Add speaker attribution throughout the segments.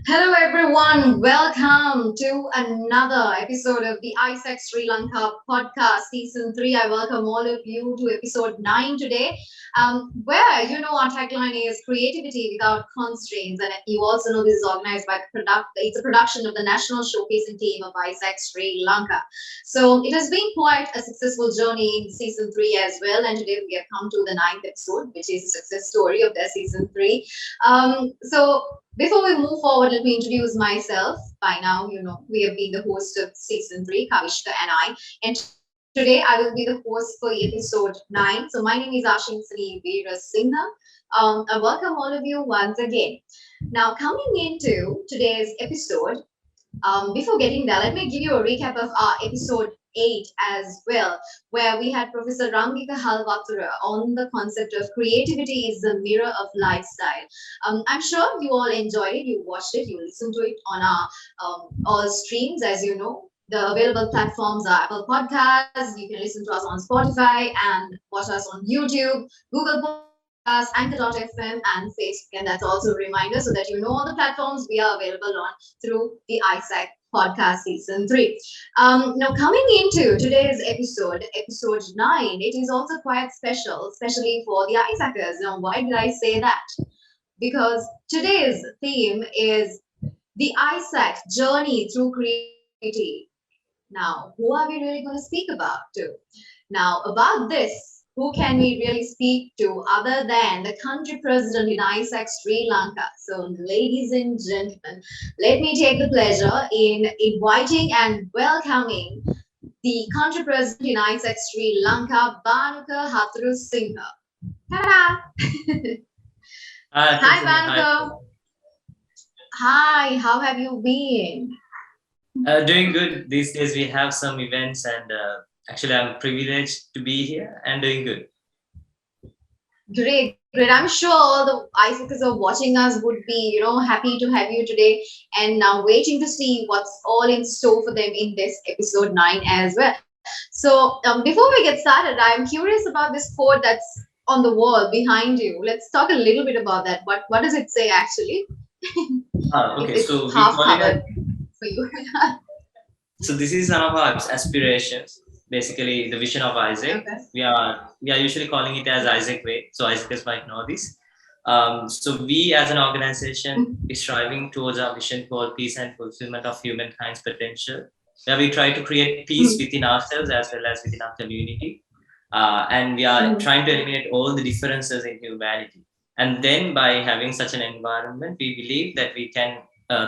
Speaker 1: Hello, everyone. Welcome to another episode of the AIESEC Sri Lanka Podcast, Season 3. I welcome all of you to episode 9 today, where our tagline is creativity without constraints. And you also know this is organized by it's a production of the National Showcasing Team of AIESEC Sri Lanka. So it has been quite a successful journey in Season 3 as well. And today we have come to the ninth episode, which is a success story of their Season 3. So before we move forward, let me introduce myself. By now, we have been the host of season 3, Kavishka and I. And today I will be the host for episode 9. So my name is Ashinsani Veera Singha. I welcome all of you once again. Now, coming into today's episode, before getting there, let me give you a recap of our episode 8 as well, where we had Professor Rangika Halvatura on the concept of creativity is the mirror of lifestyle. I'm sure you all enjoyed it, you watched it, you listened to it on our all streams, as you know. The available platforms are Apple Podcasts, you can listen to us on Spotify and watch us on YouTube, Google Podcasts, Anchor.fm, and Facebook. And that's also a reminder so that you know all the platforms we are available on through the AIESEC podcast season 3. Now, coming into today's episode 9, it is also quite special, especially for the AIESECers. Now, why did I say that? Because today's theme is the AIESEC journey through creativity. Now, who are we really going to speak about to? Now, about this, who can we really speak to other than the country president in AIESEC Sri Lanka? So, ladies and gentlemen, let me take the pleasure in inviting and welcoming the country president in AIESEC Sri Lanka, Banuka Hatru Singha. Ta-da! Hi, Banuka. Hi, how have you been?
Speaker 2: Doing good. These days we have some events and actually I'm privileged to be here and doing good.
Speaker 1: Great. I'm sure all the AIESECers are watching us would be, happy to have you today and now waiting to see what's all in store for them in this episode 9 as well. So before we get started, I'm curious about this quote that's on the wall behind you. Let's talk a little bit about that. What does it say actually?
Speaker 2: Okay,
Speaker 1: it's
Speaker 2: so we
Speaker 1: half
Speaker 2: call
Speaker 1: covered for you.
Speaker 2: So this is one of our aspirations, basically the vision of AIESEC.
Speaker 1: Okay.
Speaker 2: We are usually calling it as AIESEC way. So AIESECers might know this. So we as an organization is striving towards our vision for peace and fulfillment of humankind's potential. Where we try to create peace within ourselves as well as within our community. And we are trying to eliminate all the differences in humanity. And then by having such an environment, we believe that we can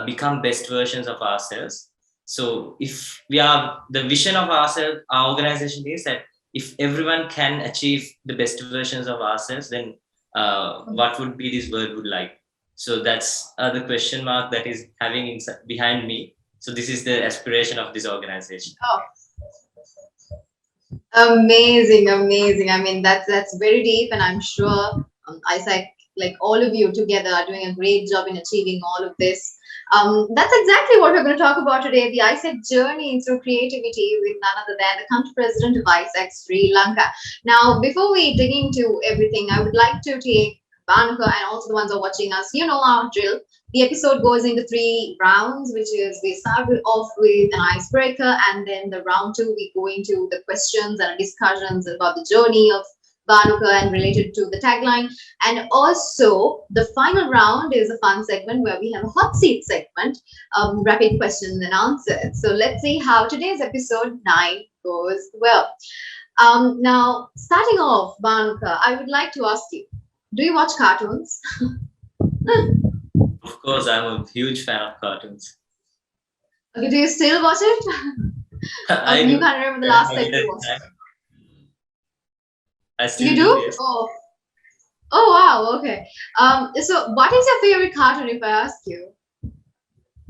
Speaker 2: become best versions of ourselves. So if we are, the vision of ourselves, our organization is that if everyone can achieve the best versions of ourselves, then what would be this world would like? So that's the question mark that is having behind me. So this is the aspiration of this organization.
Speaker 1: Oh. Amazing. I mean, that's very deep, and I'm sure AIESEC, like all of you together, are doing a great job in achieving all of this. That's exactly what we're going to talk about today: the AIESEC journey through creativity with none other than the country president of AIESEC Sri Lanka. Now, before we dig into everything, I would like to take Banuka and also the ones who are watching us. You know our drill. The episode goes into 3 rounds, which is we start off with an icebreaker, and then the round 2 we go into the questions and discussions about the journey of Banuka and related to the tagline. And also the final round is a fun segment where we have a hot seat segment, rapid questions and answers. So let's see how today's episode 9 goes well. Now, starting off, Banuka, I would like to ask you, do you watch cartoons?
Speaker 2: Of course, I'm a huge fan of cartoons.
Speaker 1: Okay, do you still watch it? You can't remember the last time you watched it.
Speaker 2: I still
Speaker 1: You do?
Speaker 2: Yes.
Speaker 1: Oh wow, okay. So what is your favorite cartoon if I ask you?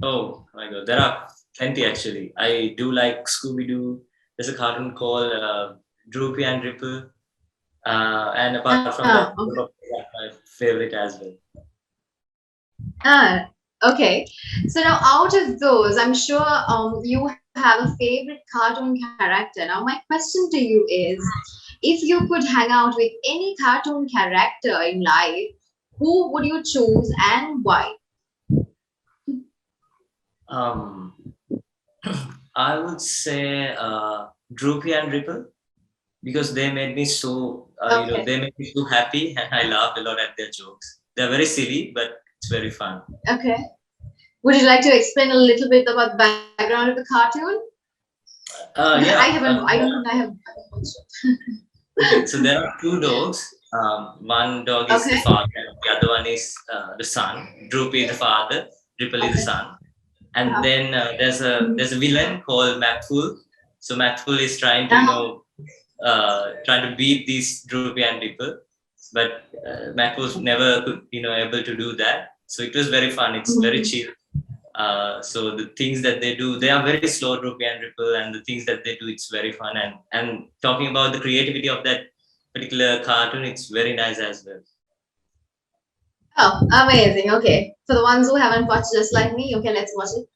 Speaker 2: Oh my god, there are plenty actually. I do like Scooby Doo. There's a cartoon called Droopy and Ripple. And apart from that,
Speaker 1: Okay.
Speaker 2: my favorite as well.
Speaker 1: Okay. So now out of those, I'm sure you have a favorite cartoon character. Now my question to you is, if you could hang out with any cartoon character in life, who would you choose and why?
Speaker 2: Um, I would say Droopy and Ripple because they made me so
Speaker 1: Okay.
Speaker 2: they made me so happy and I laughed a lot at their jokes. They're very silly, but it's very fun.
Speaker 1: Okay. Would you like to explain a little bit about the background of the cartoon?
Speaker 2: Yeah.
Speaker 1: I don't think I have watched it.
Speaker 2: Okay, so there are two dogs. One dog is the
Speaker 1: Okay.
Speaker 2: father, the other one is the son. Droopy is the father, Ripple is the
Speaker 1: Okay.
Speaker 2: son. And
Speaker 1: Uh-huh.
Speaker 2: then there's a villain called Macful. So Macful is trying to
Speaker 1: Uh-huh.
Speaker 2: trying to beat these Droopy and Ripple, but Macful's never able to do that. So it was very fun. It's very
Speaker 1: Mhm.
Speaker 2: chill. So the things that they do, they are very slow, Droopy and Ripple, and the things that they do, it's very fun. And talking about the creativity of that particular cartoon, it's very nice as well.
Speaker 1: Oh, amazing. Okay. For the ones who haven't watched just like me, okay, let's watch it.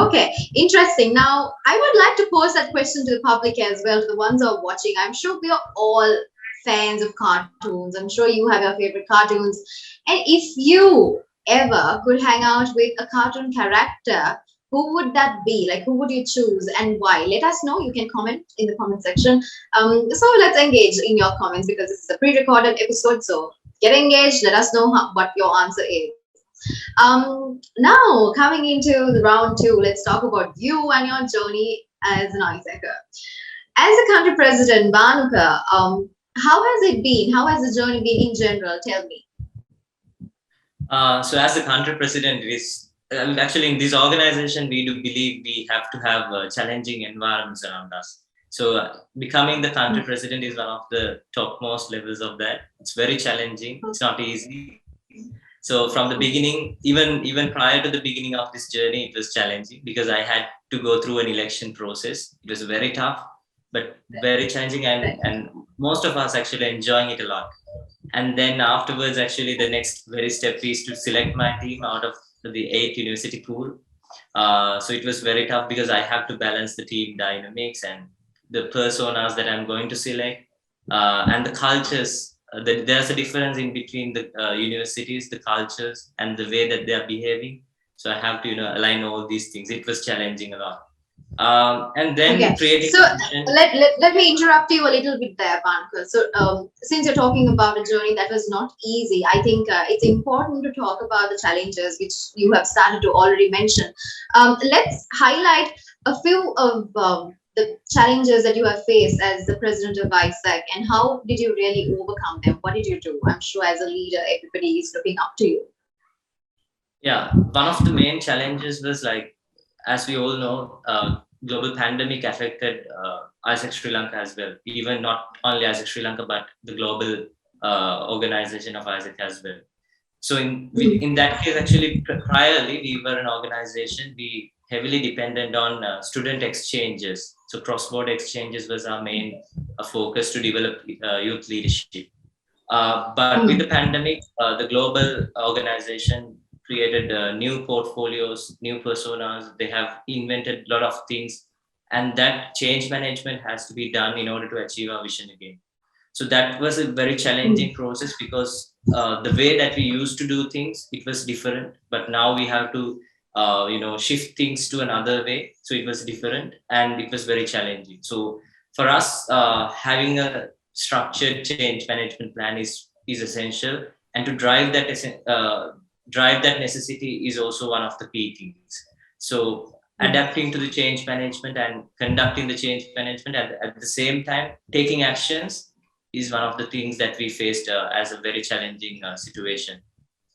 Speaker 1: Okay, interesting. Now, I would like to pose that question to the public as well, to the ones who are watching. I'm sure we are all fans of cartoons. I'm sure you have your favorite cartoons. And if you ever could hang out with a cartoon character, who would that be? Like, who would you choose and why? Let us know. You can comment in the comment section. So let's engage in your comments because this is a pre-recorded episode. So get engaged. Let us know what your answer is. Now, coming into the round two, let's talk about you and your journey as an ISECer. As a country president, Banuka, how has it been? How has the journey been in general? Tell me.
Speaker 2: So as the country president, it is actually in this organization, we do believe we have to have challenging environments around us. So becoming the country president is one of the topmost levels of that. It's very challenging. It's not easy. So from the beginning, even prior to the beginning of this journey, it was challenging because I had to go through an election process. It was very tough, but very challenging, and most of us actually enjoying it a lot. And then afterwards, actually, the next very step is to select my team out of the 8 university pool. So it was very tough because I have to balance the team dynamics and the personas that I'm going to select and the cultures. There's a difference in between the universities, the cultures, and the way that they are behaving. So I have to align all these things. It was challenging a lot. And then
Speaker 1: Okay,
Speaker 2: creating
Speaker 1: so
Speaker 2: content.
Speaker 1: let me interrupt you a little bit there, Bankal. So, since you're talking about a journey that was not easy, I think it's important to talk about the challenges which you have started to already mention. Let's highlight a few of the challenges that you have faced as the president of ISEC, and how did you really overcome them? What did you do? I'm sure as a leader, everybody is looking up to you.
Speaker 2: Yeah, one of the main challenges was like, as we all know, global pandemic affected AIESEC Sri Lanka as well. Even not only AIESEC Sri Lanka, but the global organization of AIESEC as well. So in that case, actually, priorly we were an organization. We heavily dependent on student exchanges. So cross-border exchanges was our main focus to develop youth leadership. But with the pandemic, the global organization created new portfolios, new personas. They have invented a lot of things, and that change management has to be done in order to achieve our vision again. So that was a very challenging process because the way that we used to do things, it was different. But now we have to shift things to another way. So it was different and it was very challenging. So for us, having a structured change management plan is essential, and to drive that necessity is also one of the key things. So adapting to the change management and conducting the change management at the same time taking actions is one of the things that we faced as a very challenging situation.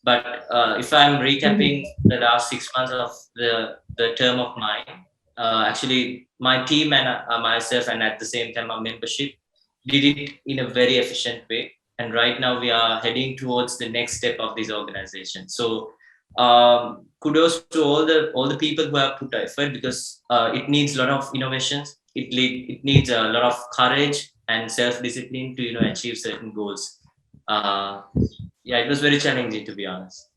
Speaker 2: But if I'm recapping the last 6 months of the term of mine, actually my team and myself, and at the same time our membership, did it in a very efficient way. And right now we are heading towards the next step of this organization. So kudos to all the people who have put effort, because it needs a lot of innovations. It needs a lot of courage and self-discipline to achieve certain goals. Uh, yeah, it was very challenging, to be honest.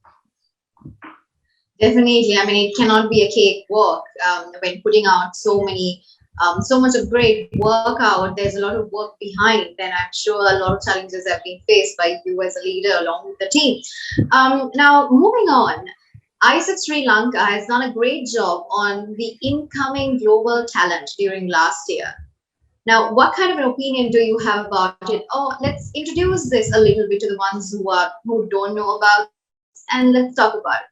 Speaker 1: Definitely. I mean, it cannot be a cakewalk when putting out so much of great work out. There's a lot of work behind, and I'm sure a lot of challenges have been faced by you as a leader along with the team. Now, moving on, AIESEC Sri Lanka has done a great job on the incoming global talent during last year. Now, what kind of an opinion do you have about it? Oh, let's introduce this a little bit to the ones who don't know about this, and let's talk about it.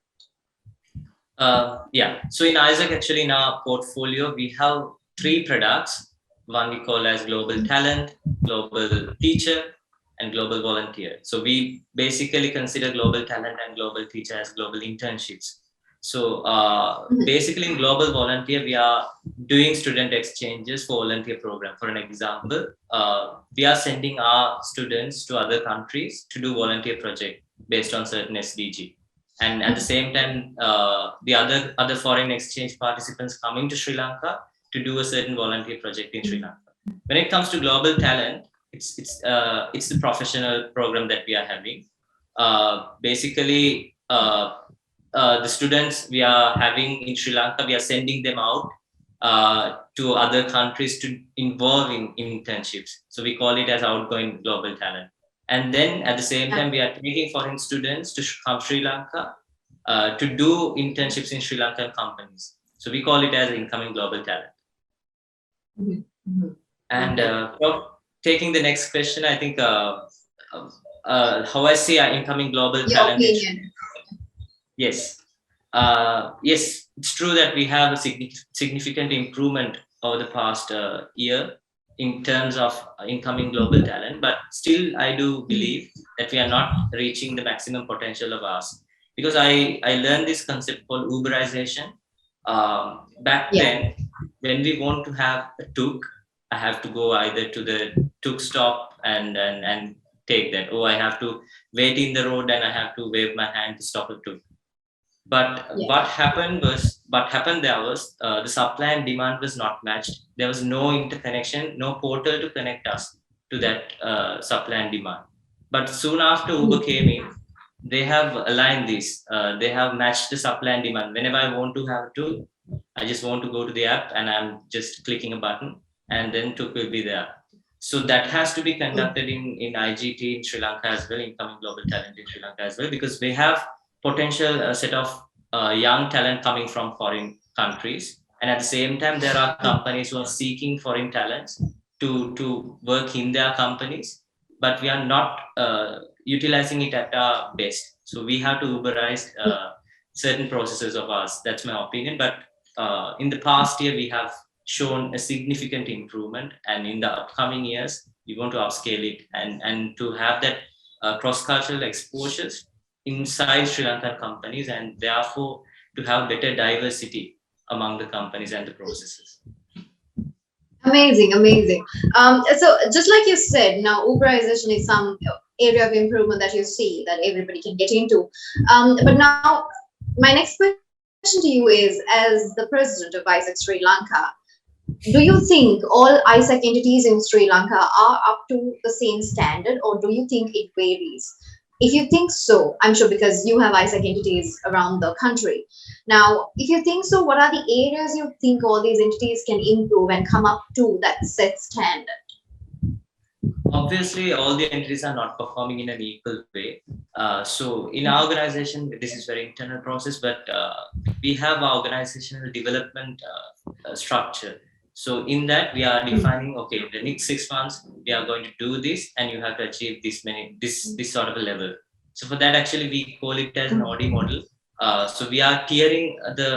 Speaker 2: Yeah. So in AIESEC, actually, in our portfolio, we have three products. One we call as Global Talent, Global Teacher, and Global Volunteer. So we basically consider Global Talent and Global Teacher as global internships. So basically, in Global Volunteer, we are doing student exchanges for volunteer program. For an example, we are sending our students to other countries to do volunteer project based on certain SDG. And at the same time, the other foreign exchange participants coming to Sri Lanka to do a certain volunteer project in Sri Lanka. When it comes to global talent, it's the professional program that we are having. Basically, the students we are having in Sri Lanka, we are sending them out to other countries to involve in internships. So we call it as outgoing global talent. And then at the same time, we are taking foreign students to come Sri Lanka to do internships in Sri Lankan companies. So we call it as incoming global talent. And taking the next question, I think how I see our incoming global talent. Yes. Yes, it's true that we have a significant improvement over the past year in terms of incoming global talent, but still I do believe that we are not reaching the maximum potential of ours, because I learned this concept called Uberization. Back then, when we want to have a tuk, I have to go either to the tuk stop and take that, or I have to wait in the road and I have to wave my hand to stop a tuk. But what happened there was the supply and demand was not matched. There was no interconnection, no portal to connect us to that supply and demand. But soon after Uber came in, they have aligned this. They have matched the supply and demand. Whenever I want to have a tool, I just want to go to the app and I'm just clicking a button and then took will be there. So that has to be conducted in IGT in Sri Lanka as well, incoming global talent in Sri Lanka as well, because we have potential set of young talent coming from foreign countries, and at the same time there are companies who are seeking foreign talents to work in their companies, but we are not utilizing it at our best. So we have to Uberize certain processes of ours. That's my opinion. But in the past year we have shown a significant improvement, and in the upcoming years we want to upscale it and to have that cross-cultural exposures inside Sri Lankan companies, and therefore to have better diversity among the companies and the processes.
Speaker 1: Amazing. So just like you said, now Uberization is some area of improvement that you see that everybody can get into. But now my next question to you is, as the president of AIESEC Sri Lanka, do you think all AIESEC entities in Sri Lanka are up to the same standard, or do you think it varies? If you think so, I'm sure because you have AIESEC entities around the country. Now, if you think so, what are the areas you think all these entities can improve and come up to that set standard?
Speaker 2: Obviously, all the entities are not performing in an equal way. So in our organization, this is very internal process, but we have our organizational development structure. So in that we are defining, okay, the next 6 months we are going to do this, and you have to achieve this sort of a level. So for that, actually we call it as an OD model. So we are tiering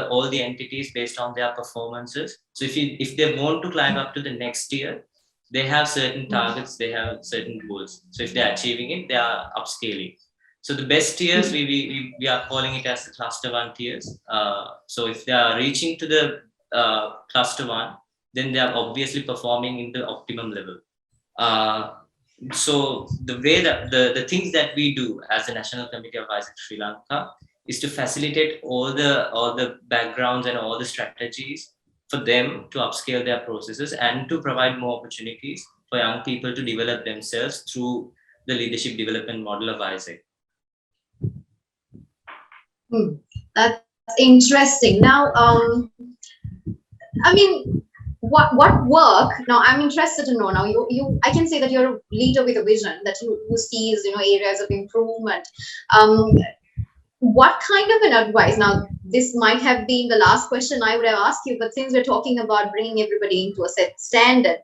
Speaker 2: all the entities based on their performances. So if they want to climb up to the next tier, they have certain targets, they have certain goals. So if they are achieving it, they are upscaling. So the best tiers, we are calling it as the cluster 1 tiers. So if they are reaching to the cluster 1, then they are obviously performing in the optimum level. So the way that the things that we do as the National Committee of AIESEC Sri Lanka is to facilitate all the backgrounds and all the strategies for them to upscale their processes and to provide more opportunities for young people to develop themselves through the leadership development model of AIESEC.
Speaker 1: That's interesting. Now, I mean, what work? Now, I'm interested to know. Now, you I can say that you're a leader with a vision that who sees areas of improvement. what kind of an advice? Now, this might have been the last question I would have asked you, but since we're talking about bringing everybody into a set standard,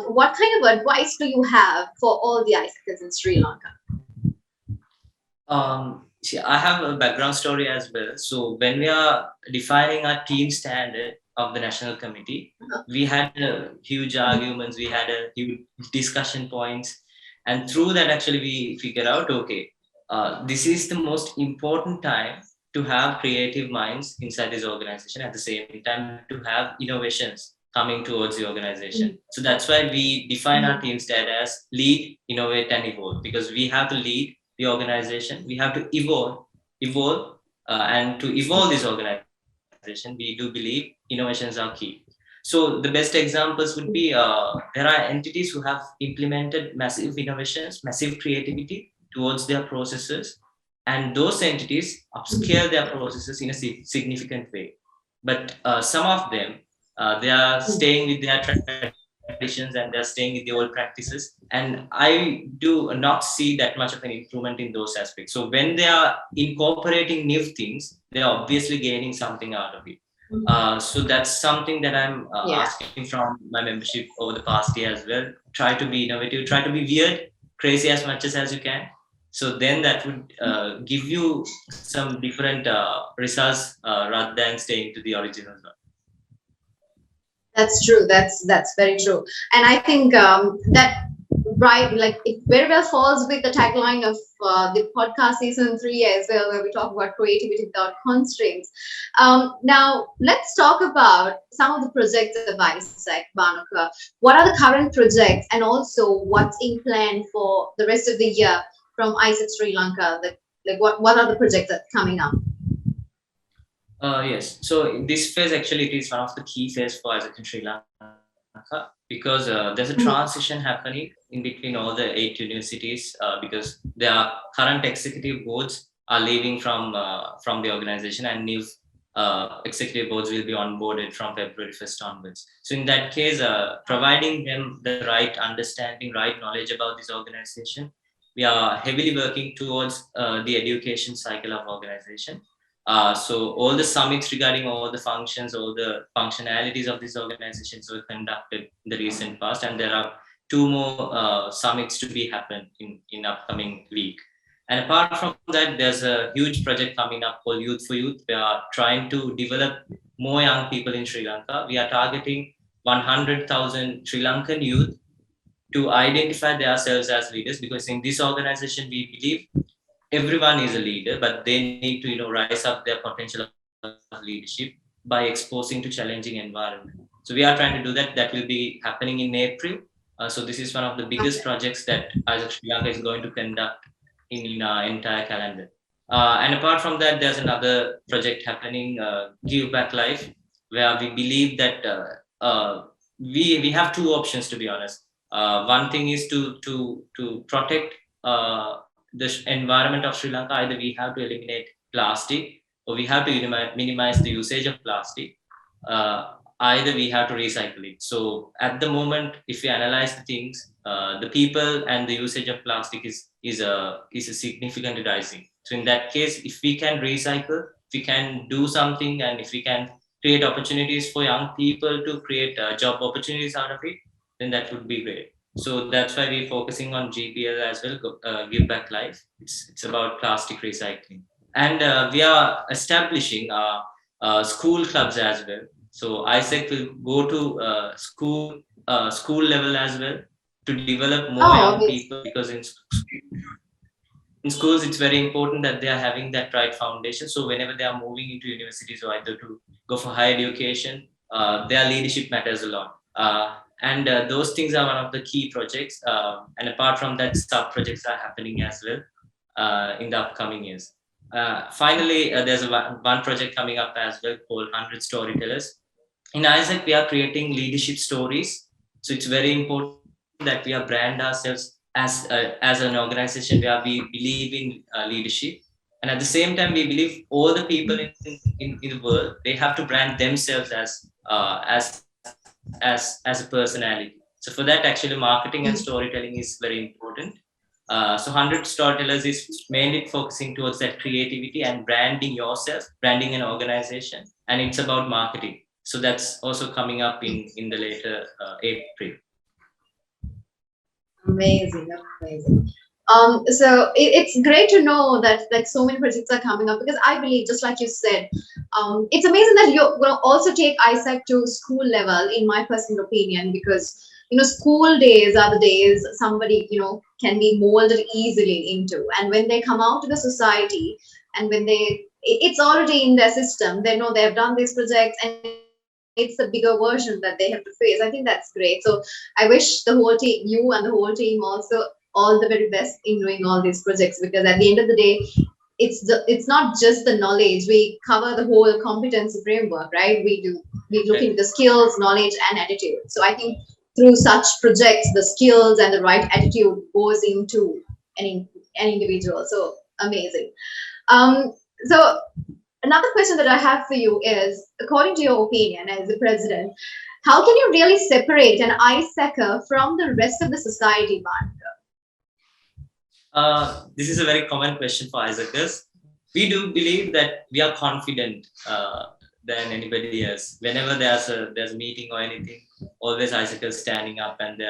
Speaker 1: what kind of advice do you have for all the AIESECers in Sri Lanka?
Speaker 2: See, I have a background story as well. So when we are defining our team standard of the national committee, we had huge arguments, we had a huge discussion points, and through that actually we figure out, okay, this is the most important time to have creative minds inside this organization, at the same time to have innovations coming towards the organization. So that's why we define our team standard as lead, innovate, and evolve, because we have to lead the organization, we have to evolve, and to evolve this organization, we do believe innovations are key. So the best examples would be there are entities who have implemented massive innovations, massive creativity towards their processes, and those entities upscale their processes in a significant way. But some of them, they are staying with their traditions and they're staying with the old practices, and I do not see that much of an improvement in those aspects. So when they are incorporating new things, they are obviously gaining something out of it. So that's something that I'm asking from my membership over the past year as well. Try to be innovative, try to be weird, crazy as much as you can. So then that would give you some different results rather than staying to the original one.
Speaker 1: That's true. That's very true. And I think that right, like it very well falls with the tagline of the podcast season 3 as well, where we talk about creativity without constraints. Now, let's talk about some of the projects of AIESEC, Bhanuka. What are the current projects, and also what's in plan for the rest of the year from AIESEC Sri Lanka? Like what are the projects that's coming up?
Speaker 2: Yes. So in this phase, actually, it is one of the key phase for AIESEC in Sri Lanka, because there's a transition happening in between all the 8 universities, because their current executive boards are leaving from the organization, and new executive boards will be onboarded from February 1st onwards. So in that case, providing them the right understanding, right knowledge about this organization, we are heavily working towards the education cycle of organization. So all the summits regarding all the functions, all the functionalities of these organizations were conducted in the recent past, and there are 2 more summits to be happen in upcoming week. And apart from that, there's a huge project coming up called Youth for Youth. We are trying to develop more young people in Sri Lanka. We are targeting 100,000 Sri Lankan youth to identify themselves as leaders, because in this organization we believe everyone is a leader, but they need to rise up their potential of leadership by exposing to challenging environment. So we are trying to do that. That will be happening in April. So this is one of the biggest projects that AIESEC Sri Lanka is going to conduct in our entire calendar. And apart from that, there's another project happening, Give Back Life, where we believe that we have 2 options, to be honest. One thing is to protect the environment of Sri Lanka. Either we have to eliminate plastic, or we have to minimize the usage of plastic. Either we have to recycle it. So at the moment, if we analyze the things, the people and the usage of plastic is a significantly rising. So in that case, if we can recycle, if we can do something, and if we can create opportunities for young people to create job opportunities out of it, then that would be great. So that's why we're focusing on GBL as well, Give Back Life. It's about plastic recycling. And we are establishing school clubs as well. So AIESEC will go to school level as well to develop more young people, because in schools it's very important that they are having that right foundation. So whenever they are moving into universities or either to go for higher education, their leadership matters a lot. And those things are one of the key projects. And apart from that, sub projects are happening as well in the upcoming years. Finally, there's one project coming up as well called 100 Storytellers. In AIESEC, we are creating leadership stories. So it's very important that we are brand ourselves as an organization where we believe in leadership. And at the same time, we believe all the people in the world, they have to brand themselves as a personality. So for that, actually, marketing and storytelling is very important. So 100 storytellers is mainly focusing towards that creativity and branding yourself, branding an organization, and it's about marketing. So that's also coming up in the later April.
Speaker 1: Amazing, amazing. So it's great to know that like so many projects are coming up, because I believe, just like you said, it's amazing that you're going to also take AIESEC to school level, in my personal opinion, because school days are the days somebody can be molded easily into, and when they come out to the society, and when it's already in their system, they know they have done these projects, and it's a bigger version that they have to face. I think that's great. So I wish the whole team, you and the whole team, also all the very best in doing all these projects, because at the end of the day, it's not just the knowledge. We cover the whole competency framework, right? We look into the skills, knowledge, and attitude. So I think through such projects, the skills and the right attitude goes into an individual. So amazing. So another question that I have for you is, according to your opinion as the president, how can you really separate an ISECer from the rest of the society, Bhanuka?
Speaker 2: This is a very common question for ISECers. We do believe that we are confident than anybody else. Whenever there's a meeting or anything, always ISECers standing up, and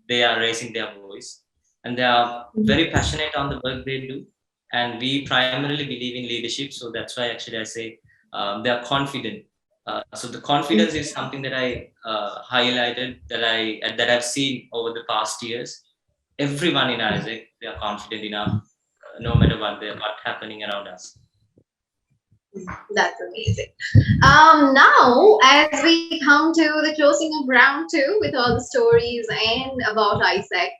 Speaker 2: they are raising their voice, and they are very passionate on the work they do. And we primarily believe in leadership, so that's why actually I say they are confident. So the confidence is something that I highlighted, that I've seen over the past years. Everyone in AIESEC, they are confident enough, no matter what's happening around us.
Speaker 1: That's amazing. Now, as we come to the closing of round two with all the stories and about ISEC,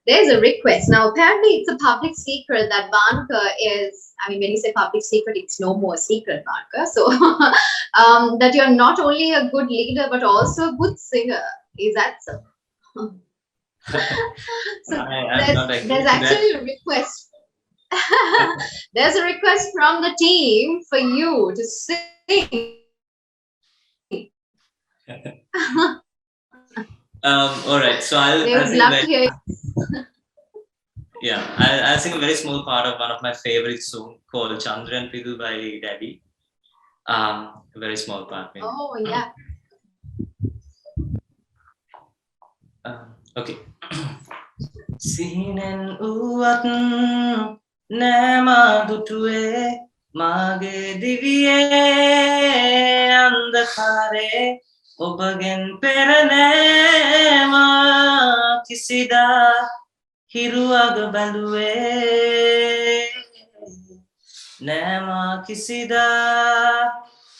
Speaker 1: there's a request. Now, apparently, it's a public secret that Bhanuka is. I mean, when you say public secret, it's no more secret, Bhanuka. So, that you're not only a good leader but also a good singer. Is that so? So there's actually a request. There's a request from the team for you to sing.
Speaker 2: All right, so I'll sing
Speaker 1: love to hear.
Speaker 2: Yeah, I'll sing a very small part of one of my favorite songs called Chandran Pidu by Daddy. A very small part. Maybe.
Speaker 1: Oh yeah.
Speaker 2: Okay. Sinen uwat nema dutue mage diviye andhare obagen peranema kisida hiruaga baluwe nema kisida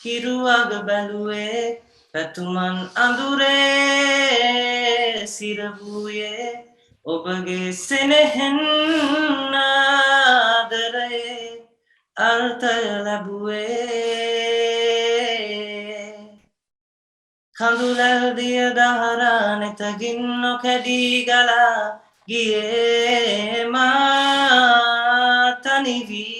Speaker 2: hiruaga baluwe patuman andure siravuye ඔබගේ සෙනෙහෙන් ආදරයේ අර්ථය ලැබුවේ කඳුලැල් දිය දහරා නෙතකින් නොකැඩී ගලා ගියේ මා තනි වී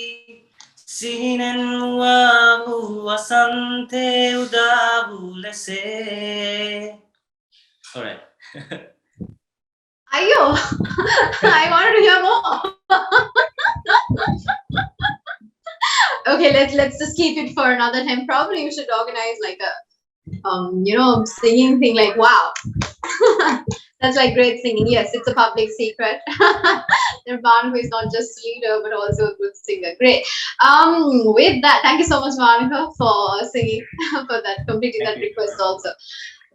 Speaker 2: සිහිනෙන් වූවා වූ වසන්තේ උදා වූ ලෙසේ. All right.
Speaker 1: Ayo, I wanted to hear more. Okay, let's just keep it for another time. Probably you should organize like a singing thing, like wow. That's like great singing. Yes, it's a public secret. Bhanuka is not just leader but also a good singer. Great. With that, thank you so much, Bhanuka, for singing, for that, completing that request also.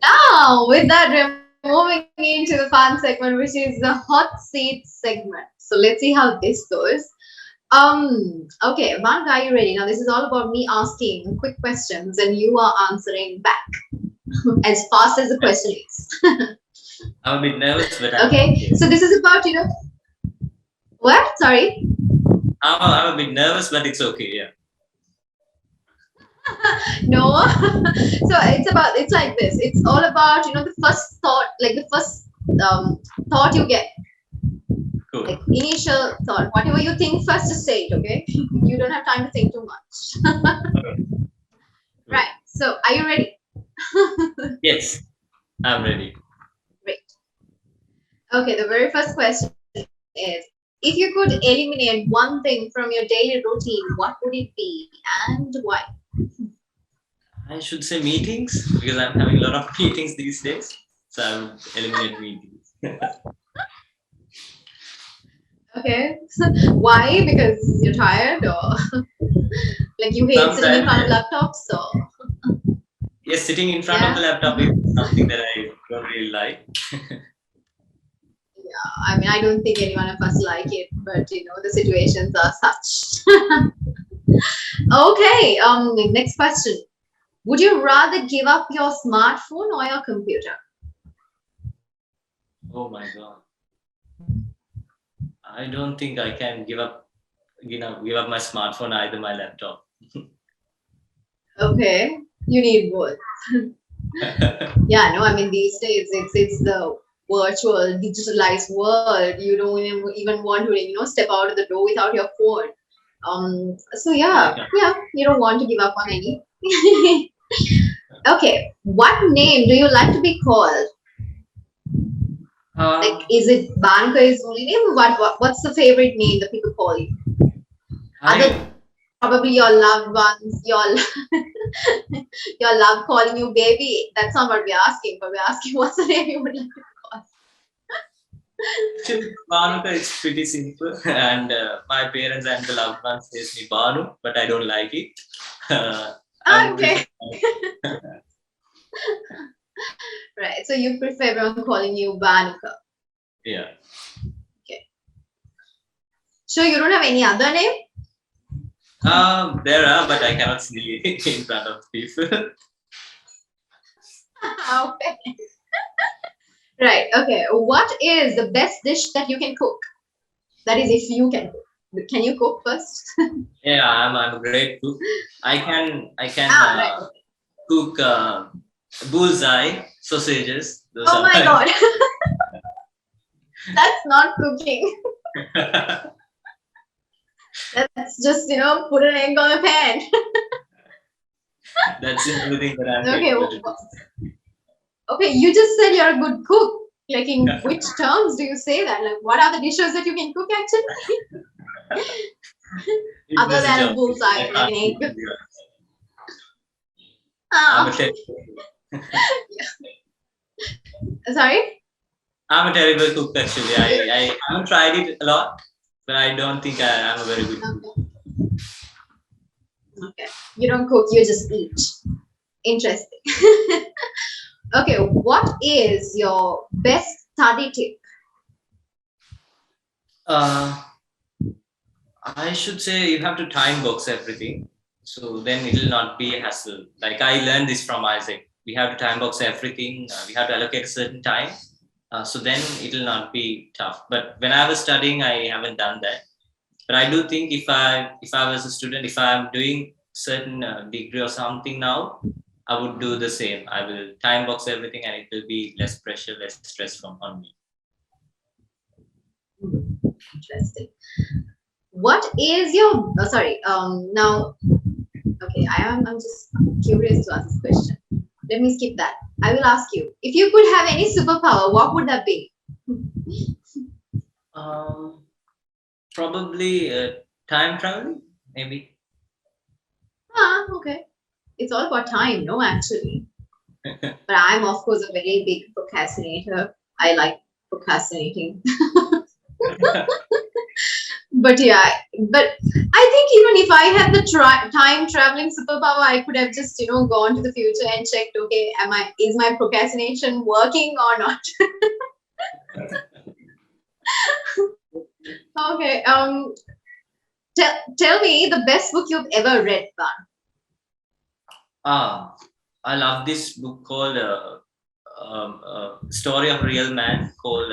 Speaker 1: Now, with that, moving into the fun segment, which is the hot seat segment. So let's see how this goes. Okay, Bhanuka, are you ready? Now this is all about me asking quick questions and you are answering back as fast as the question is.
Speaker 2: I'm a bit nervous, but
Speaker 1: okay. So this is about what? Sorry.
Speaker 2: I'm a bit nervous, but it's okay. Yeah.
Speaker 1: No. So it's like this. It's all about the first thought, like the first thought you get.
Speaker 2: Cool.
Speaker 1: Like initial thought, whatever you think first, just say it. Okay. You don't have time to think too much.
Speaker 2: Okay.
Speaker 1: Right. So are you ready?
Speaker 2: Yes, I'm ready.
Speaker 1: Great. Okay. The very first question is: If you could eliminate one thing from your daily routine, what would it be and why?
Speaker 2: I should say meetings because I'm having a lot of meetings these days. So I would eliminate meetings.
Speaker 1: Okay. Why? Because you're tired or like you hate sitting in front of laptops or
Speaker 2: Yes, sitting in front of the laptop is something that I don't really like.
Speaker 1: I mean, I don't think any one of us like it, but the situations are such. Okay, next question. Would you rather give up your smartphone or your computer?
Speaker 2: Oh my god. I don't think I can give up my smartphone, either my laptop.
Speaker 1: Okay, you need both. Yeah, no, I mean these days it's the virtual digitalized world. You don't even want to step out of the door without your phone. So yeah, you don't want to give up on any. Okay, what name do you like to be called? Like, is it Banka is only name? What's the favorite name that people call you? Other probably your loved ones, your your love calling you baby. That's not what we're asking, but we're asking what's the name you would like to call.
Speaker 2: Actually, Banu is pretty simple, and my parents and the loved ones says me Banu, but I don't like it.
Speaker 1: Okay. Right. So you prefer everyone calling you Banuka.
Speaker 2: Yeah.
Speaker 1: Okay. So you don't have any other name?
Speaker 2: There are, but I cannot see it in front of people.
Speaker 1: Okay. Right. Okay. What is the best dish that you can cook? That is, if you can cook. Can you cook first?
Speaker 2: Yeah, I'm a great cook. I can
Speaker 1: Right.
Speaker 2: cook bullseye sausages.
Speaker 1: Oh my god. That's not cooking. That's just put an egg on a pan.
Speaker 2: That's the only thing that I'm
Speaker 1: Okay.
Speaker 2: able to do.
Speaker 1: Okay, you just said you're a good cook. Like, in which terms do you say that? Like, what are the dishes that you can cook actually? Other than a bullseye, like an egg.
Speaker 2: I'm a terrible
Speaker 1: Sorry?
Speaker 2: I'm a terrible cook actually. I haven't tried it a lot, but I don't think I'm a very good cook.
Speaker 1: Okay. You don't cook, you just eat. Interesting. Okay, what is your best study tip?
Speaker 2: I should say you have to time box everything. So then it will not be a hassle. Like I learned this from AIESEC. We have to time box everything. We have to allocate a certain time. So then it will not be tough. But when I was studying, I haven't done that. But I do think if I was a student, if I'm doing certain degree or something now, I would do the same. I will time box everything, and it will be less pressure, less stress on me.
Speaker 1: Interesting. What is your now okay, I'm just curious to ask this question. Let me skip that. I will ask you, if you could have any superpower, what would that be?
Speaker 2: Probably time traveling, maybe.
Speaker 1: Okay. It's all about time, no, actually. But I'm, of course, a very big procrastinator. I like procrastinating. But yeah, but I think even if I had the time traveling superpower, I could have just gone to the future and checked, okay, is my procrastination working or not? Okay. Tell me the best book you've ever read, Ban.
Speaker 2: I love this book called Story of a Real Man. Called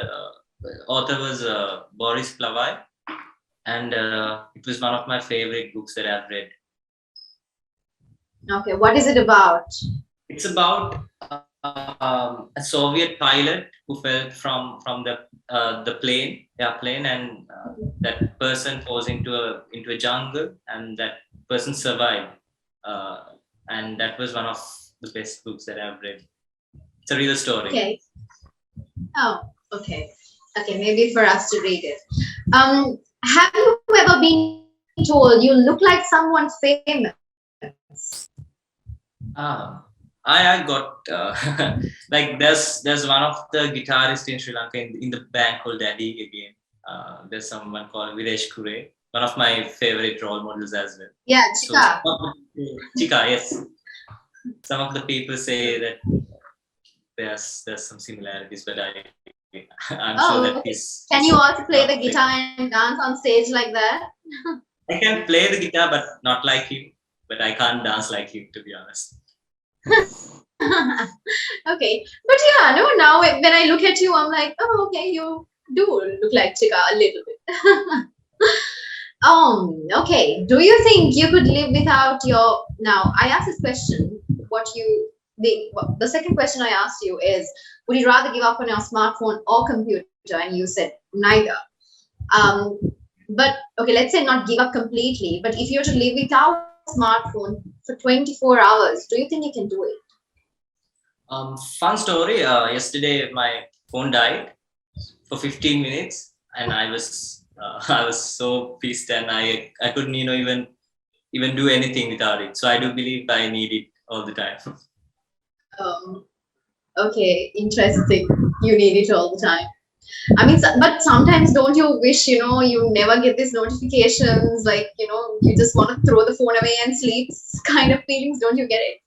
Speaker 2: author was Boris Plavai, and it was one of my favorite books that I've read.
Speaker 1: Okay, what is it about?
Speaker 2: It's about a Soviet pilot who fell from the airplane, and that person falls into a jungle, and that person survived. And that was one of the best books that I've read. It's a real story.
Speaker 1: Okay. Oh, okay. Okay, maybe for us to read it. Have you ever been told you look like someone famous?
Speaker 2: Ah, I got like there's one of the guitarists in Sri Lanka in the band called Daddy again. There's someone called Videsh Kure, one of my favorite role models as well.
Speaker 1: Yeah,
Speaker 2: So
Speaker 1: Chika.
Speaker 2: Chika, yes, some of the people say that there's some similarities, but I'm sure that
Speaker 1: Oh, okay.
Speaker 2: he's
Speaker 1: Can you also
Speaker 2: not
Speaker 1: play the
Speaker 2: like
Speaker 1: guitar and dance on stage like that?
Speaker 2: I can play the guitar, but not like him. But I can't dance like him, to be honest.
Speaker 1: Okay, but yeah, no. Now when I look at you, I'm like, oh, okay, you do look like Chika a little bit. Okay. Do you think you could live without your? Now, I asked this question. What you the second question I asked you is, would you rather give up on your smartphone or computer? And you said neither. Um, but okay, let's say not give up completely. But if you're to live without your smartphone for 24 hours, do you think you can do it?
Speaker 2: Fun story. Yesterday, my phone died for 15 minutes, and I was I was so pissed, and I couldn't even do anything without it. So I do believe I need it all the time.
Speaker 1: Um, okay, interesting. You need it all the time. I mean, but sometimes don't you wish, you never get these notifications, like, you just want to throw the phone away and sleep kind of feelings, don't you get it?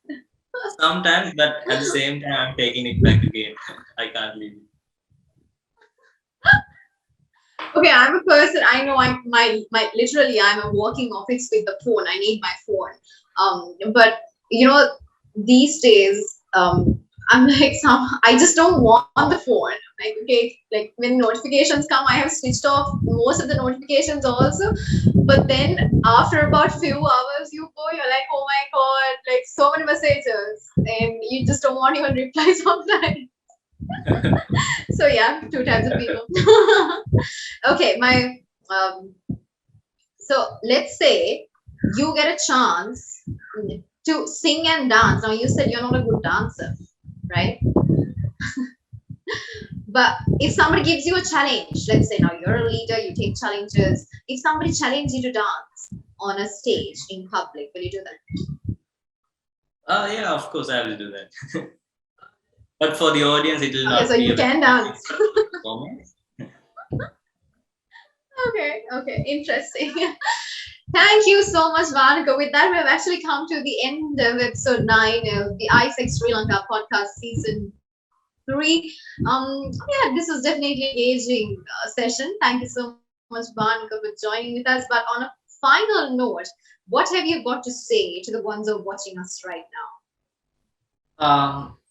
Speaker 2: Sometimes, but at the same time, I'm taking it back again. I can't leave it.
Speaker 1: Okay, I'm a person, I know literally I'm a working office with the phone. I need my phone. But these days, I'm like I just don't want the phone. Like, okay, like when notifications come, I have switched off most of the notifications also. But then after about few hours, you go, you're like, oh my god, like so many messages, and you just don't want even reply sometimes. So yeah, two types of people. Okay, um, so let's say you get a chance to sing and dance. Now you said you're not a good dancer, right? But if somebody gives you a challenge, let's say now you're a leader, you take challenges. If somebody challenges you to dance on a stage in public, will you do that?
Speaker 2: Yeah, of course I will do that. But for the audience, it will
Speaker 1: Okay, so
Speaker 2: not be
Speaker 1: you
Speaker 2: a
Speaker 1: can dance.
Speaker 2: performance.
Speaker 1: Okay, interesting. Thank you so much, Vanika. With that, we have actually come to the end of episode 9 of the AIESEC Sri Lanka Podcast Season 3. Yeah, this was definitely engaging session. Thank you so much, Vanika, for joining with us. But on a final note, what have you got to say to the ones who are watching us right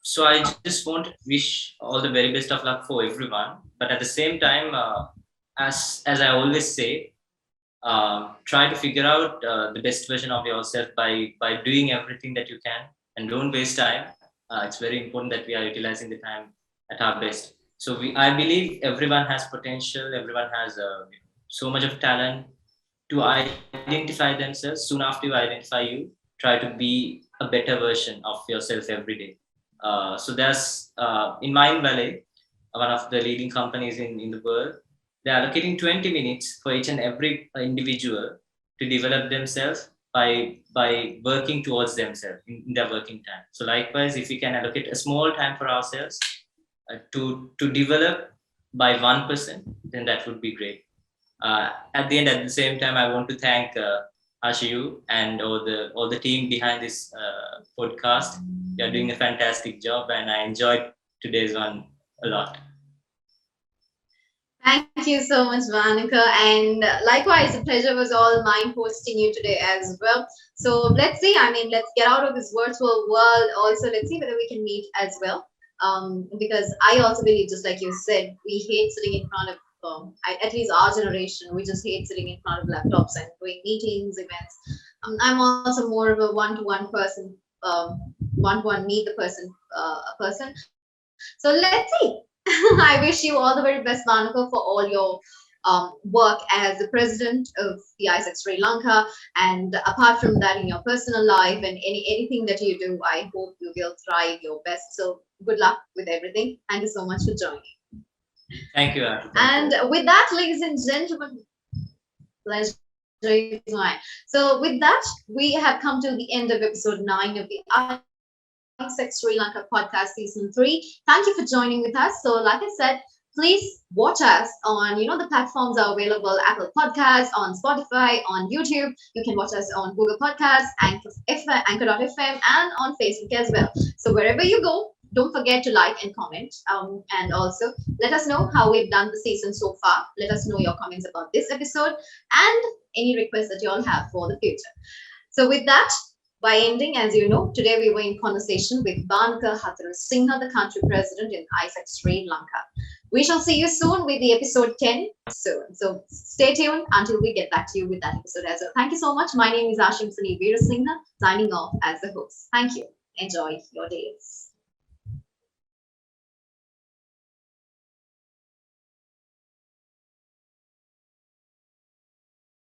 Speaker 2: So I just want to wish all the very best of luck for everyone. But at the same time, as I always say, try to figure out the best version of yourself by doing everything that you can, and don't waste time. It's very important that we are utilizing the time at our best. So I believe everyone has potential. Everyone has so much of talent to identify themselves. Soon after you identify you, try to be a better version of yourself every day. So there's in Mind Valley, one of the leading companies in the world, they're allocating 20 minutes for each and every individual to develop themselves by working towards themselves in their working time. So likewise, if we can allocate a small time for ourselves to develop by 1%, then that would be great. At the same time, I want to thank Ashiyu and all the team behind this podcast. You're doing a fantastic job, and I enjoyed today's one a lot.
Speaker 1: now? Thank you so much, Vanika. And likewise, the pleasure was all mine hosting you today as well. So let's see. I mean, let's get out of this virtual world. Also, let's see whether we can meet as well. Because I also believe, just like you said, we hate sitting in front of, at least our generation, we just hate sitting in front of laptops and doing meetings, events. I'm also more of a one-to-one person, one-to-one meet the person. So let's see. I wish you all the very best, Vanuka, for all your work as the president of the AIESEC Sri Lanka. And apart from that, in your personal life and anything that you do, I hope you will thrive your best. So good luck with everything. Thank you so much for joining.
Speaker 2: Thank you, Aarti.
Speaker 1: And with that, ladies and gentlemen, pleasure is mine. So with that, we have come to the end of episode 9 of the AIESEC Sri Lanka Podcast Season 3. Thank you for joining with us. So like I said, please watch us on, the platforms are available: Apple Podcasts, on Spotify, on YouTube. You can watch us on Google Podcasts, Anchor.fm, and on Facebook as well. So wherever you go, don't forget to like and comment. And also let us know how we've done the season so far. Let us know your comments about this episode and any requests that you all have for the future. So with that, by ending, as you know, today we were in conversation with Banka Hatharu Singha, the country president in AIESEC Sri Lanka. We shall see you soon with the episode 10 soon. So stay tuned until we get back to you with that episode as well. Thank you so much. My name is Ashim Sani Veerasinghe, signing off as the host. Thank you. Enjoy your days.